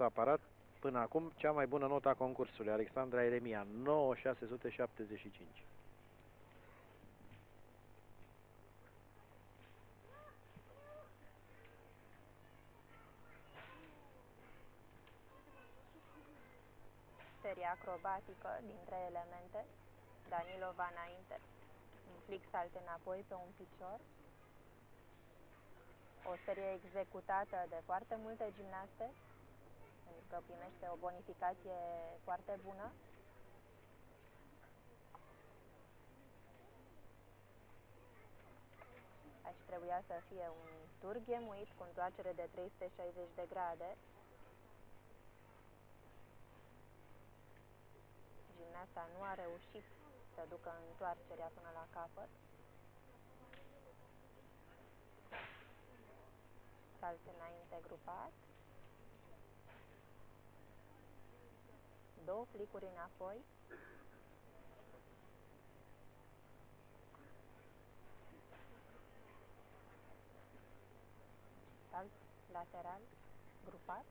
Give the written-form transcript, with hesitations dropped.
aparat până acum cea mai bună notă a concursului, Alexandra Eremia, 9675. Serie acrobatică dintre elemente. Danilova înainte. Un flic salte înapoi pe un picior. O serie executată de foarte multe gimnaste, pentru că primește o bonificație foarte bună. Aici trebuia să fie un tur ghemuit cu întoarcere de 360 de grade. Gimnasta nu a reușit să ducă întoarcerea până la capăt. Salt înainte grupat. 2 flicuri înapoi. Salt lateral grupat.